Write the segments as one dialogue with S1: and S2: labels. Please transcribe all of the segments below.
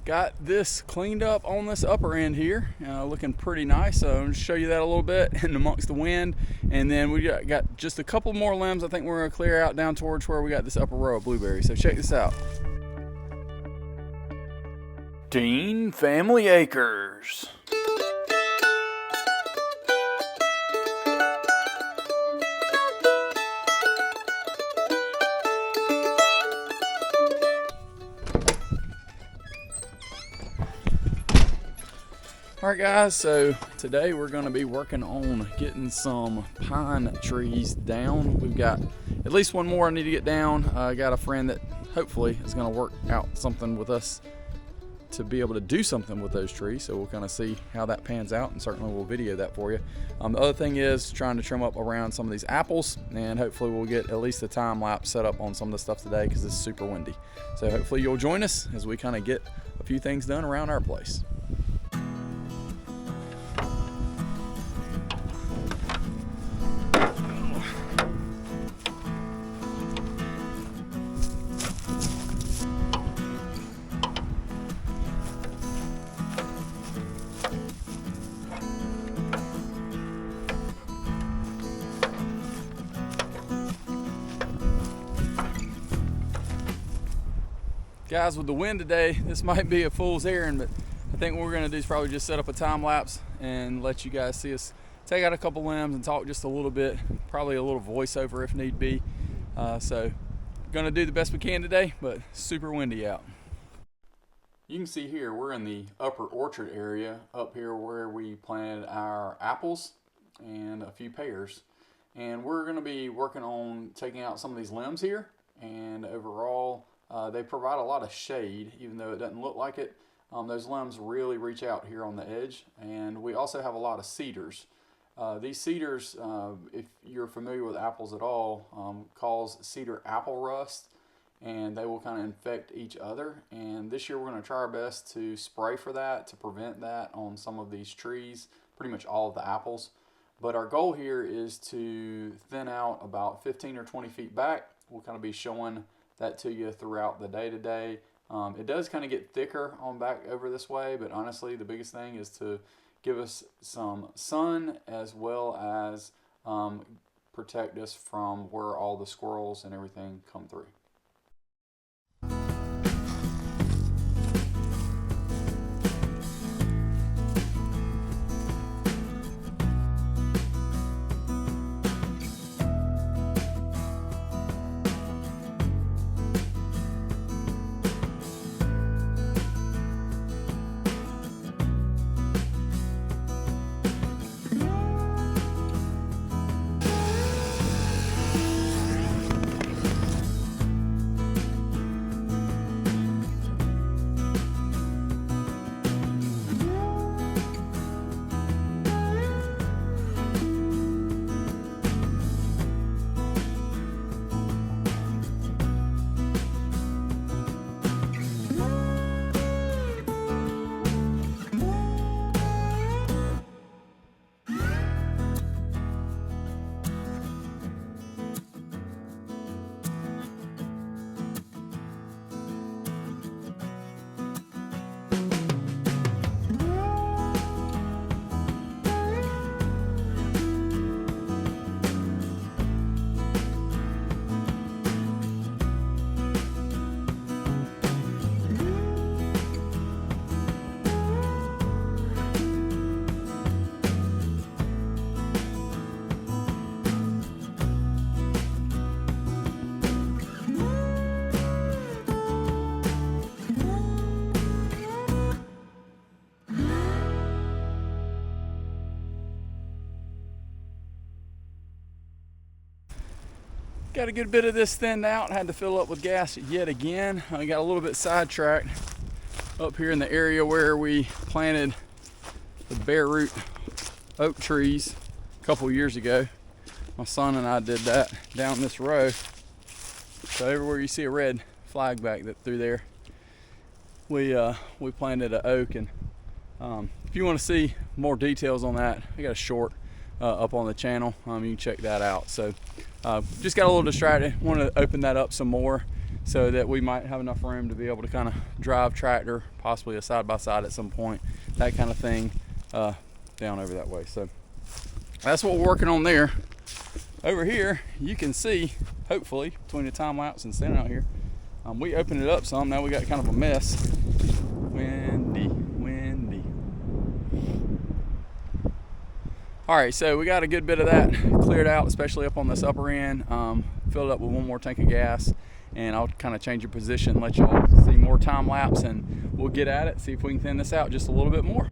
S1: got this cleaned up on this upper end here, looking pretty nice. So I'm going to show you that a little bit in amongst the wind, and then we got just a couple more limbs I think we're going to clear out down towards where we got this upper row of blueberries. So check this out. Dean Family Acres. Alright guys, so today we're going to be working on getting some pine trees down. We've got at least one more I need to get down. I got a friend that hopefully is going to work out something with us to be able to do something with those trees, so we'll kind of see how that pans out, and certainly we'll video that for you. The other thing is trying to trim up around some of these apples, and hopefully we'll get at least a time lapse set up on some of the stuff today because it's super windy. So hopefully you'll join us as we kind of get a few things done around our place. Guys, with the wind today, this might be a fool's errand, but I think what we're going to do is probably just set up a time lapse and let you guys see us take out a couple limbs and talk just a little bit, probably a little voiceover if need be. So going to do the best we can today, but super windy out. You can see here we're in the upper orchard area up here where we planted our apples and a few pears, and we're going to be working on taking out some of these limbs here. And overall they provide a lot of shade, even though it doesn't look like it. Those limbs really reach out here on the edge, and we also have a lot of cedars. These cedars, if you're familiar with apples at all, cause cedar apple rust, and they will kind of infect each other. And this year we're going to try our best to spray for that, to prevent that on some of these trees, pretty much all of the apples. But our goal here is to thin out about 15 or 20 feet back. We'll kind of be showing that to you throughout the day today. It does kind of get thicker on back over this way, but honestly the biggest thing is to give us some sun, as well as protect us from where all the squirrels and everything come through. Got a good bit of this thinned out. Had to fill up with gas yet again. I got a little bit sidetracked up here in the area where we planted the bare root oak trees a couple years ago. My son and I did that down this row. So everywhere you see a red flag back through there, we planted an oak. And if you want to see more details on that, I got a short up on the channel. You can check that out. So just got a little distracted. Want to open that up some more so that we might have enough room to be able to kind of drive tractor, possibly a side-by-side at some point, that kind of thing, down over that way. So that's what we're working on there. Over here, you can see, hopefully, between the time lapse and standing out here, we opened it up some. Now we got kind of a mess. Windy. All right, so we got a good bit of that cleared out, especially up on this upper end. Filled up with one more tank of gas, and I'll kind of change your position, let y'all see more time lapse, and we'll get at it, see if we can thin this out just a little bit more.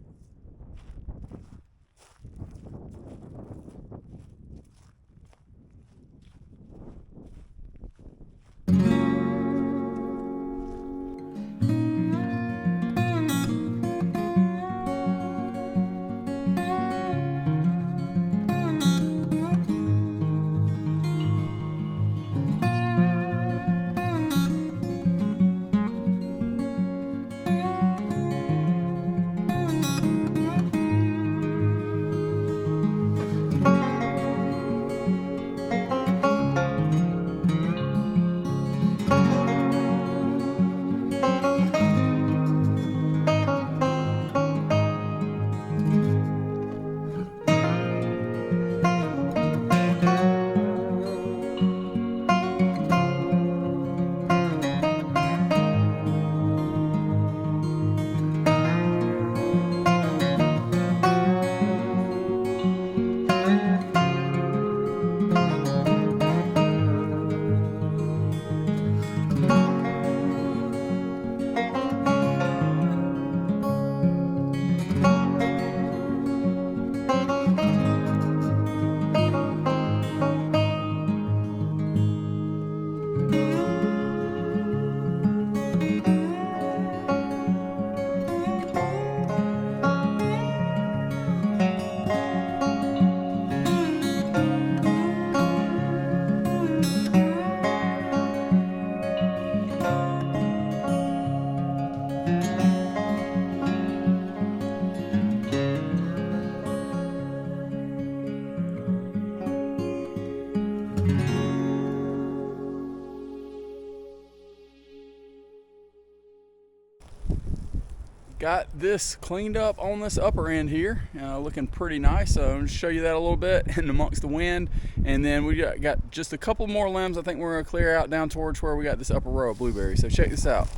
S1: Got this cleaned up on this upper end here, looking pretty nice. So I'm going to show you that a little bit in amongst the wind, and then we got just a couple more limbs I think we're going to clear out down towards where we got this upper row of blueberries. So check this out.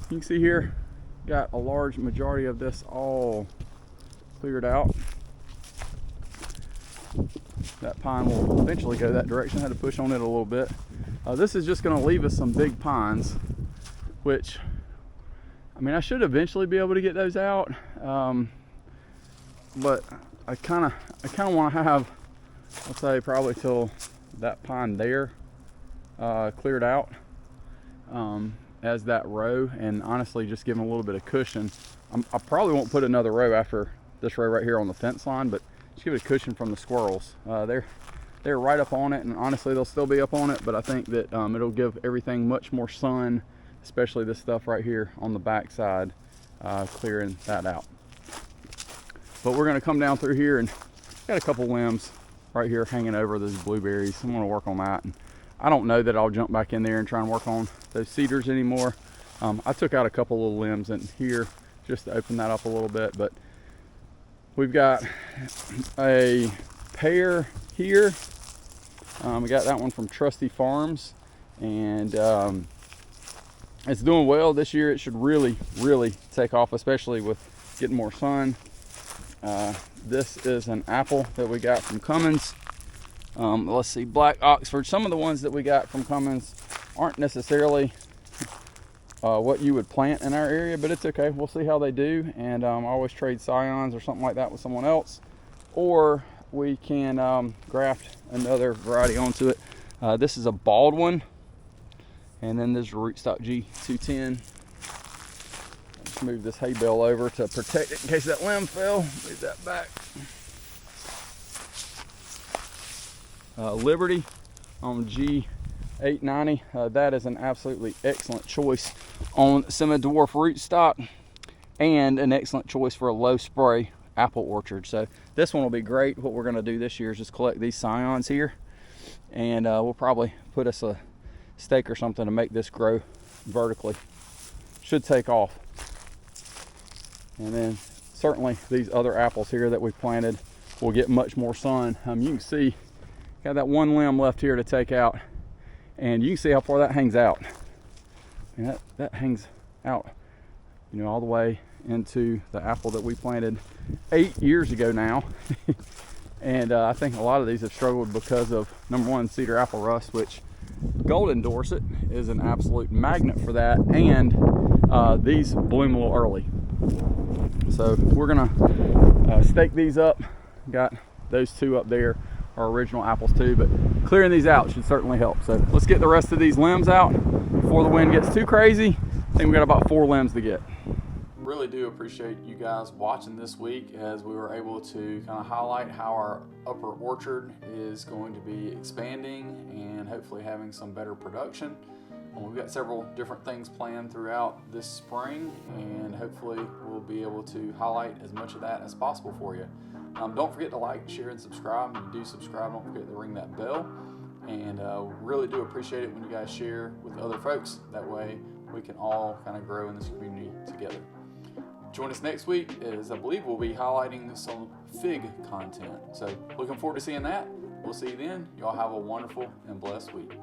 S1: You can see here, got a large majority of this all cleared out. That pine will eventually go that direction. I had to push on it a little bit. This is just going to leave us some big pines, which, I mean, I should eventually be able to get those out, but I kind of want to have, I'll say, probably till that pine there cleared out as that row, and honestly just give them a little bit of cushion. I probably won't put another row after this row right here on the fence line, but just give it a cushion from the squirrels. They're right up on it, and honestly they'll still be up on it, but I think that it'll give everything much more sun, especially this stuff right here on the back side, clearing that out. But we're going to come down through here, and got a couple limbs right here hanging over those blueberries. I'm going to work on that, and I don't know that I'll jump back in there and try and work on those cedars anymore. I took out a couple little limbs in here just to open that up a little bit, but we've got a pear here. We got that one from Trusty Farms, and it's doing well this year. It should really take off, especially with getting more sun. This is an apple that we got from Cummins. Let's see, Black Oxford. Some of the ones that we got from Cummins aren't necessarily what you would plant in our area, but it's okay. We'll see how they do, and I always trade scions or something like that with someone else, or we can graft another variety onto it. This is a Baldwin. And then there's a rootstock G210. Let's move this hay bale over to protect it in case that limb fell. Move that back. Liberty on G890. That is an absolutely excellent choice on semi-dwarf rootstock, and an excellent choice for a low spray apple orchard. So this one will be great. What we're going to do this year is just collect these scions here, and we'll probably put us a stake or something to make this grow vertically. Should take off. And then certainly these other apples here that we planted will get much more sun. You can see, got that one limb left here to take out, and you can see how far that hangs out. And that hangs out, you know, all the way into the apple that we planted 8 years ago now. And I think a lot of these have struggled because of, number one, cedar apple rust, which golden dorset is an absolute magnet for that, and these bloom a little early. So we're gonna stake these up. Got those two up there, our original apples too, but clearing these out should certainly help. So let's get the rest of these limbs out before the wind gets too crazy. I think we got about 4 limbs to get. Really do appreciate you guys watching this week, as we were able to kind of highlight how our upper orchard is going to be expanding and hopefully having some better production. We've got several different things planned throughout this spring, and hopefully we'll be able to highlight as much of that as possible for you. Don't forget to like, share, and subscribe. When you do subscribe, don't forget to ring that bell. And really do appreciate it when you guys share with other folks. That way we can all kind of grow in this community together. Join us next week, as I believe we'll be highlighting some fig content. So looking forward to seeing that. We'll see you then. Y'all have a wonderful and blessed week.